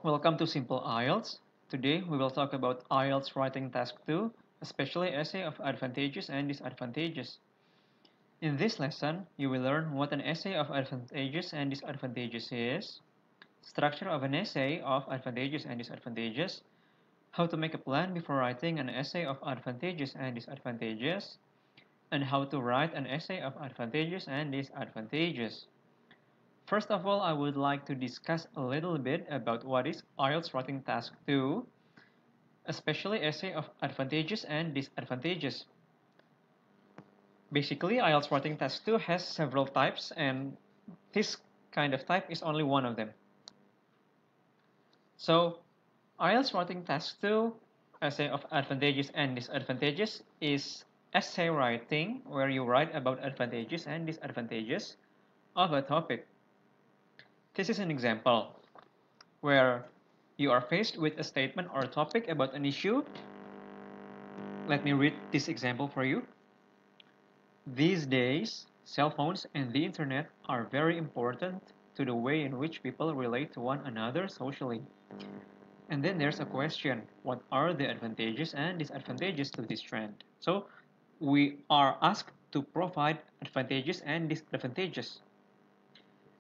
Welcome to Simple IELTS. Today we will talk about IELTS Writing Task 2, especially essay of advantages and disadvantages. In this lesson, you will learn what an essay of advantages and disadvantages is, structure of an essay of advantages and disadvantages, how to make a plan before writing an essay of advantages and disadvantages, and how to write an essay of advantages and disadvantages. First of all, I would like to discuss a little bit about what is IELTS Writing Task 2, especially essay of advantages and disadvantages. Basically, IELTS Writing Task 2 has several types, and this kind of type is only one of them. So, IELTS Writing Task 2, essay of advantages and disadvantages, is essay writing where you write about advantages and disadvantages of a topic. This is an example where you are faced with a statement or a topic about an issue. Let me read this example for you. These days, cell phones and the internet are very important to the way in which people relate to one another socially. And then there's a question, what are the advantages and disadvantages to this trend? So we are asked to provide advantages and disadvantages.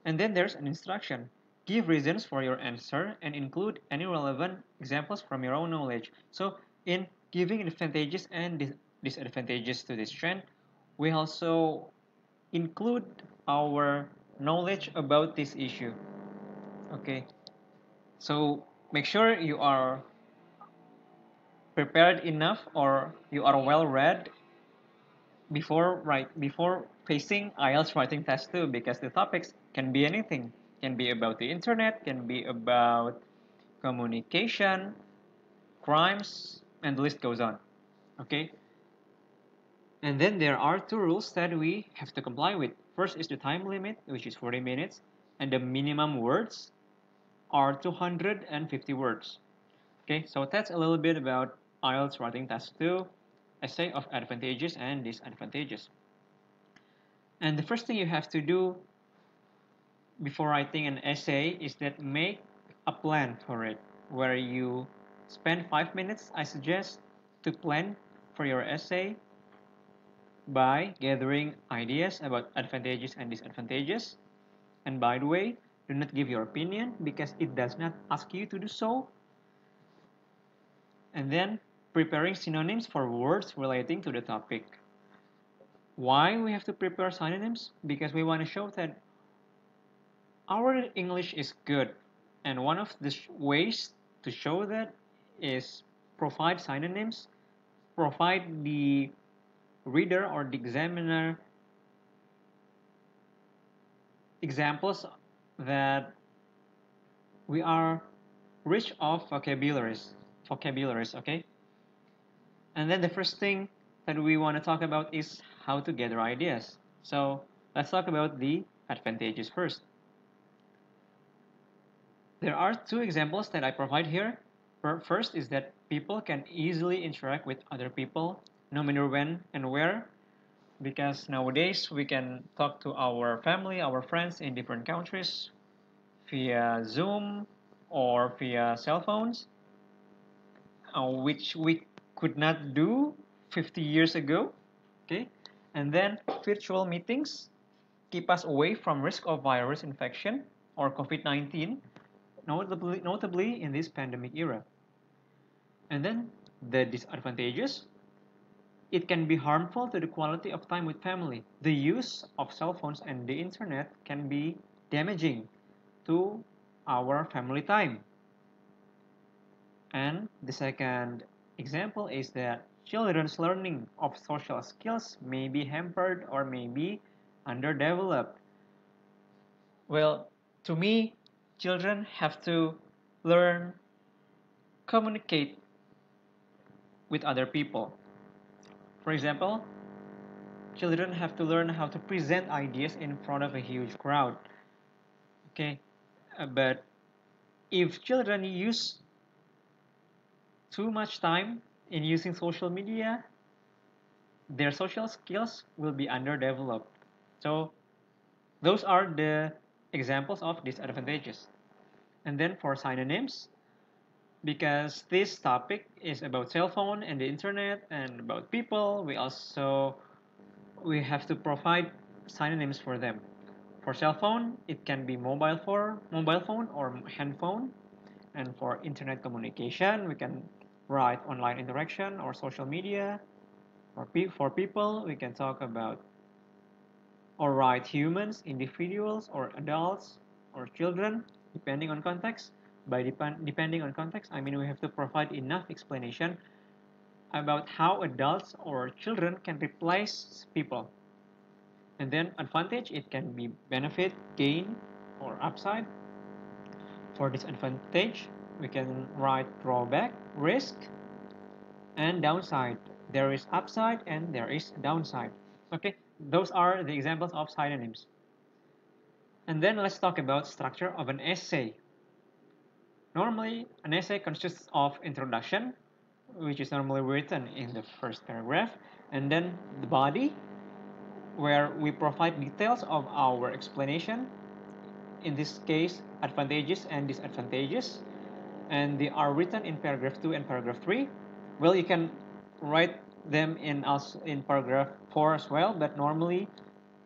And then there's an instruction. Give reasons for your answer and include any relevant examples from your own knowledge. So in giving advantages and disadvantages to this trend, we also include our knowledge about this issue. Okay, so make sure you are prepared enough or you are well read before facing IELTS Writing Test 2, because the topics can be anything. Can be about the internet, can be about communication, crimes, and the list goes on. Okay? And then there are two rules that we have to comply with. First is the time limit, which is 40 minutes, and the minimum words are 250 words. Okay, so that's a little bit about IELTS Writing Task 2, essay of advantages and disadvantages. And the first thing you have to do before writing an essay is that make a plan for it, where you spend 5 minutes, I suggest, to plan for your essay by gathering ideas about advantages and disadvantages. And by the way, do not give your opinion because it does not ask you to do so. And then preparing synonyms for words relating to the topic. Why we have to prepare synonyms? Because we want to show that our English is good, and one of the ways to show that is provide synonyms, provide the reader or the examiner examples that we are rich of vocabularies, okay? And then the first thing that we want to talk about is how to gather ideas. So let's talk about the advantages first. There are two examples that I provide here. First is that people can easily interact with other people, no matter when and where, because nowadays we can talk to our family, our friends in different countries via Zoom or via cell phones, which we could not do 50 years ago. Okay, and then virtual meetings keep us away from risk of virus infection or COVID-19, notably in this pandemic era. And then the disadvantages, it can be harmful to the quality of time with family. The use of cell phones and the internet can be damaging to our family time. And the second example is that children's learning of social skills may be hampered or may be underdeveloped. Well, to me, children have to learn communicate with other people. For example, children have to learn how to present ideas in front of a huge crowd. Okay, but if children use too much time in using social media, their social skills will be underdeveloped. So those are the examples of disadvantages. And then for synonyms, because this topic is about cell phone and the internet and about people, we have to provide synonyms for them. For cell phone, it can be mobile phone or handphone, and for internet communication, we can write online interaction or social media. For people, we can talk about or write humans, individuals, or adults, or children, depending on context. Depending on context, I mean we have to provide enough explanation about how adults or children can replace people. And then advantage, it can be benefit, gain, or upside. For disadvantage, we can write drawback, risk, and downside. There is upside and there is downside. Okay, those are the examples of synonyms. And then let's talk about structure of an essay. Normally, an essay consists of introduction, which is normally written in the first paragraph, and then the body, where we provide details of our explanation, in this case, advantages and disadvantages, and they are written in paragraph 2 and paragraph 3. Well, you can write them in paragraph 4 as well, but normally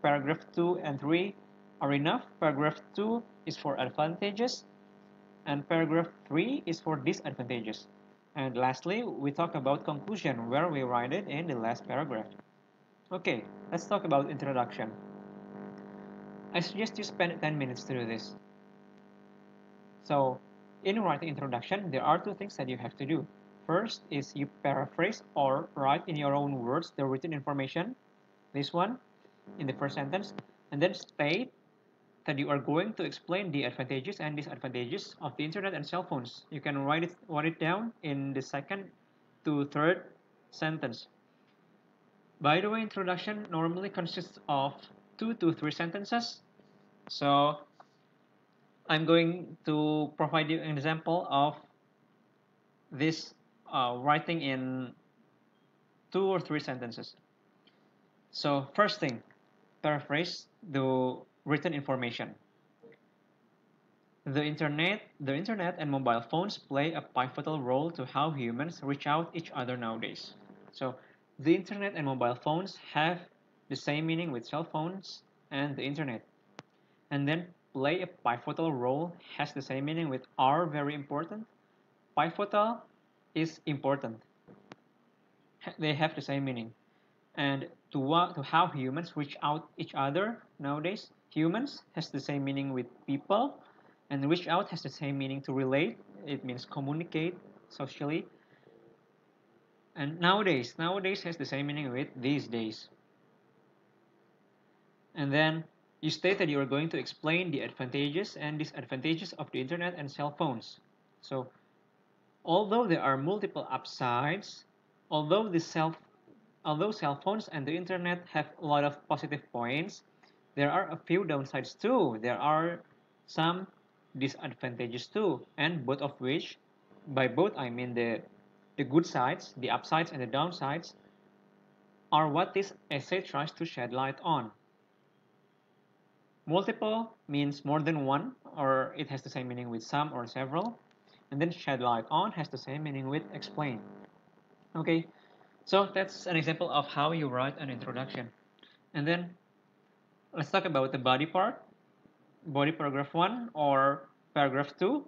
paragraph 2 and 3 are enough. Paragraph 2 is for advantages, and paragraph 3 is for disadvantages. And lastly, we talk about conclusion, where we write it in the last paragraph. Okay, let's talk about introduction. I suggest you spend 10 minutes to do this. So, in writing introduction, there are two things that you have to do. First is you paraphrase or write in your own words the written information, this one, in the first sentence, and then state that you are going to explain the advantages and disadvantages of the internet and cell phones. You can write it down in the second to third sentence. By the way, introduction normally consists of 2 to 3 sentences. So I'm going to provide you an example of this writing in 2 or 3 sentences. So first thing, paraphrase the written information. The internet and mobile phones play a pivotal role to how humans reach out each other nowadays. So the internet and mobile phones have the same meaning with cell phones and the internet. And then play a pivotal role has the same meaning with are very important. Pivotal is important. They have the same meaning. And to how humans reach out each other nowadays, humans has the same meaning with people, and reach out has the same meaning to relate. It means communicate socially. And nowadays has the same meaning with these days. And then you state that you are going to explain the advantages and disadvantages of the internet and cell phones. So although there are multiple upsides, although cell phones and the internet have a lot of positive points, there are a few downsides too. There are some disadvantages too, and both of which, by both I mean the good sides, the upsides and the downsides, are what this essay tries to shed light on. Multiple means more than one, or it has the same meaning with some or several, and then shed light on has the same meaning with explain. Okay, so that's an example of how you write an introduction. And then let's talk about the body part, body paragraph 1 or paragraph 2.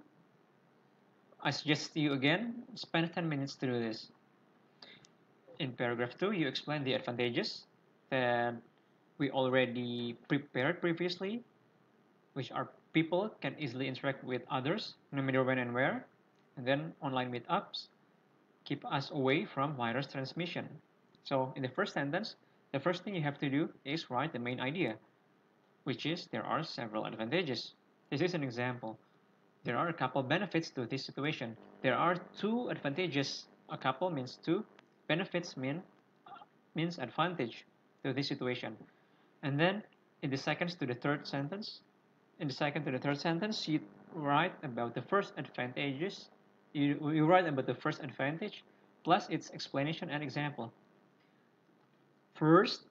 I suggest you again spend 10 minutes to do this. In paragraph 2, you explain the advantages that we already prepared previously, which are people can easily interact with others, no matter when and where, and then online meetups keep us away from virus transmission. So in the first sentence, the first thing you have to do is write the main idea, which is there are several advantages. This is an example. There are a couple benefits to this situation. There are 2 advantages. A couple means 2. Benefits means advantage to this situation. And then in the second to the third sentence, you write about the first advantages. You write about the first advantage plus its explanation and example. First,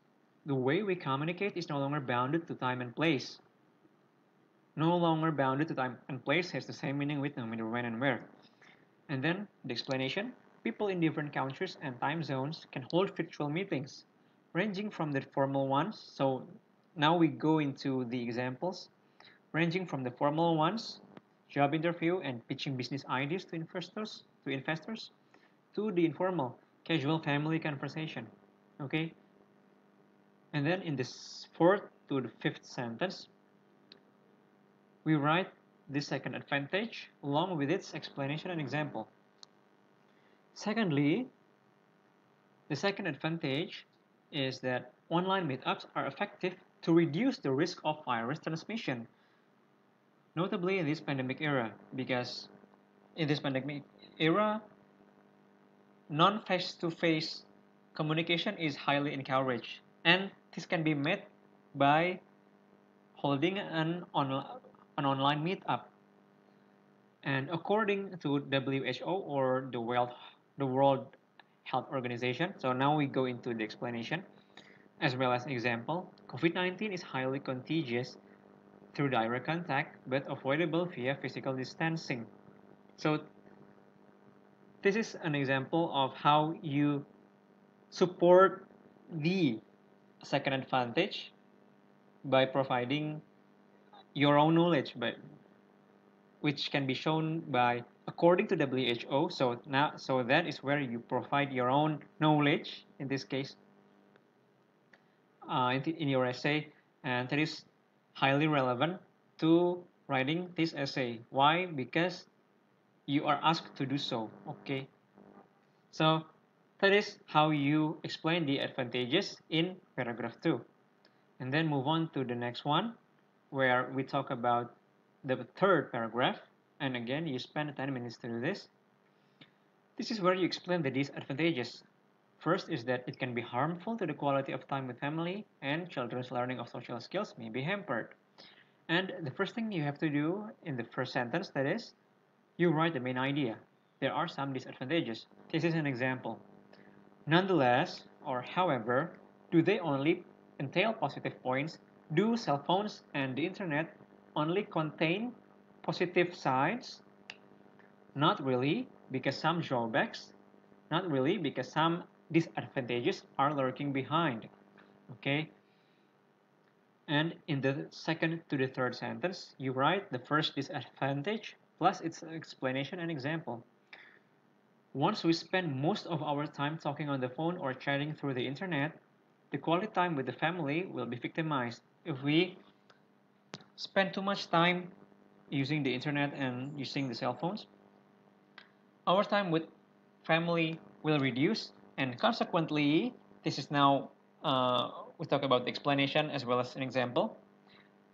the way we communicate is no longer bounded to time and place. No longer bounded to time and place has the same meaning with no matter when and where. And then the explanation. People in different countries and time zones can hold virtual meetings, ranging from the formal ones. So now we go into the examples, ranging from the formal ones, job interview and pitching business ideas to investors, to the informal, casual family conversation. Okay? And then in this fourth to the fifth sentence, we write the second advantage along with its explanation and example. Secondly, the second advantage is that online meetups are effective to reduce the risk of virus transmission, notably in this pandemic era, because in this pandemic era, non-face-to-face communication is highly encouraged, and this can be met by holding an online meetup. And according to WHO or the World Health Organization, so now we go into the explanation as well as example. COVID-19 is highly contagious through direct contact but avoidable via physical distancing. So this is an example of how you support the second advantage by providing your own knowledge, but which can be shown by according to WHO. So that is where you provide your own knowledge in this case in your essay, and that is highly relevant to writing this essay. Why? Because you are asked to do so. Okay, so that is how you explain the advantages in paragraph 2. And then move on to the next one, where we talk about the third paragraph. And again, you spend 10 minutes to do this. This is where you explain the disadvantages. First is that it can be harmful to the quality of time with family, and children's learning of social skills may be hampered. And the first thing you have to do in the first sentence, that is, you write the main idea. There are some disadvantages. This is an example. Nonetheless, or however, do they only entail positive points? Do cell phones and the internet only contain positive sides? Not really, because some drawbacks. Not really, because some disadvantages are lurking behind. Okay? And in the second to the third sentence, you write the first disadvantage plus its explanation and example. Once we spend most of our time talking on the phone or chatting through the internet, the quality time with the family will be victimized. If we spend too much time using the internet and using the cell phones, our time with family will reduce, and consequently, this is now we talk about the explanation as well as an example.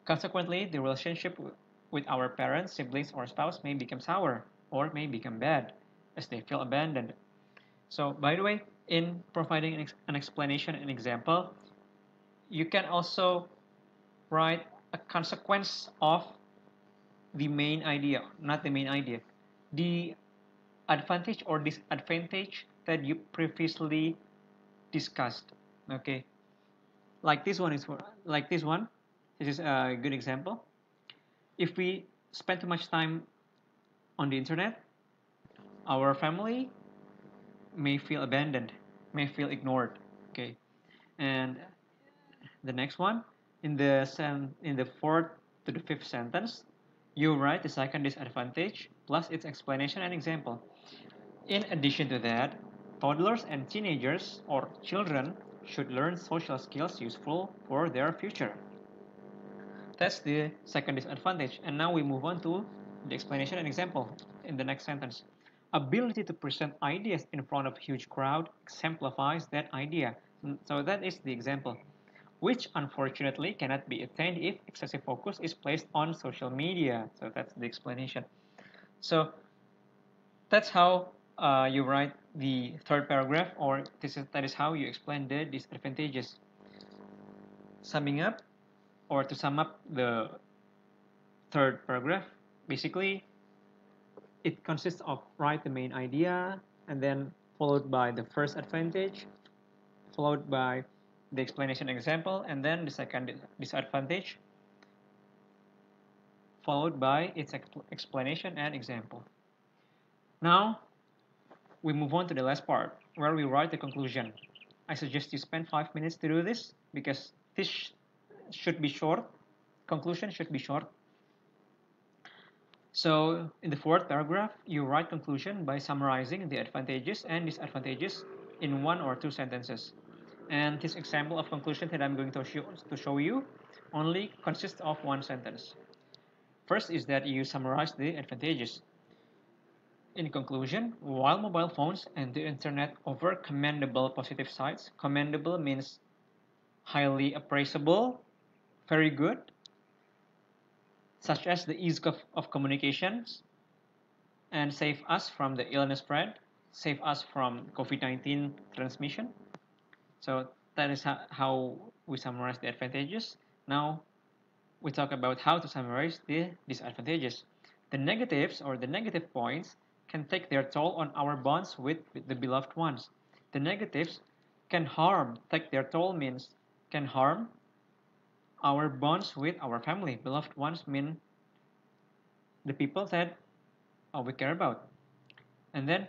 Consequently, the relationship with our parents, siblings, or spouse may become sour or may become bad as they feel abandoned. So, by the way, in providing an explanation and example, you can also write a consequence of the main idea, not the main idea, the advantage or disadvantage that you previously discussed. Okay, like this one is like this one. This is a good example. If we spend too much time on the internet, our family may feel abandoned, may feel ignored. Okay, and the next one, in the fourth to the fifth sentence, you write the second disadvantage plus its explanation and example. In addition to that, toddlers and teenagers or children should learn social skills useful for their future. That's the second disadvantage. And now we move on to the explanation and example in the next sentence. Ability to present ideas in front of a huge crowd exemplifies that idea. So that is the example, which unfortunately cannot be attained if excessive focus is placed on social media. So that's the explanation. So that's how you write the third paragraph, or that is how you explain the disadvantages. Summing up, or to sum up the third paragraph, basically it consists of write the main idea and then followed by the first advantage, followed by the explanation example, and then the second disadvantage, followed by its explanation and example. Now, we move on to the last part where we write the conclusion. I suggest you spend 5 minutes to do this because this should be short. Conclusion should be short. So in the fourth paragraph, you write conclusion by summarizing the advantages and disadvantages in one or two sentences. And this example of conclusion that I'm going to show you only consists of one sentence. First is that you summarize the advantages. In conclusion, while mobile phones and the internet offer commendable positive sides, commendable means highly appraisable, very good, such as the ease of communications and save us from the illness spread, save us from COVID-19 transmission. So that is how we summarize the advantages. Now we talk about how to summarize the disadvantages. The negatives or the negative points can take their toll on our bonds with the beloved ones. The negatives can harm, take their toll means can harm our bonds with our family. Beloved ones mean the people that we care about. And then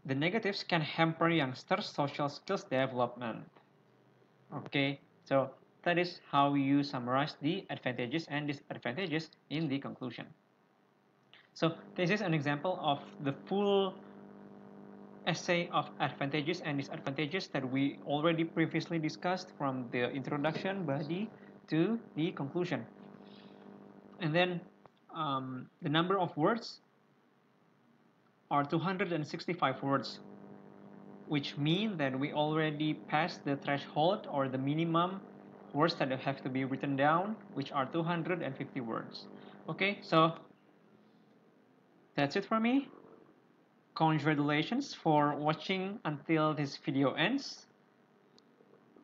the negatives can hamper youngsters' social skills development. Okay, so that is how you summarize the advantages and disadvantages in the conclusion. So this is an example of the full essay of advantages and disadvantages that we already previously discussed from the introduction body to the conclusion. And then the number of words are 265 words, which mean that we already passed the threshold or the minimum words that have to be written down, which are 250 words. Okay, so that's it for me. Congratulations for watching until this video ends,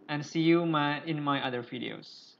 and see you in my other videos.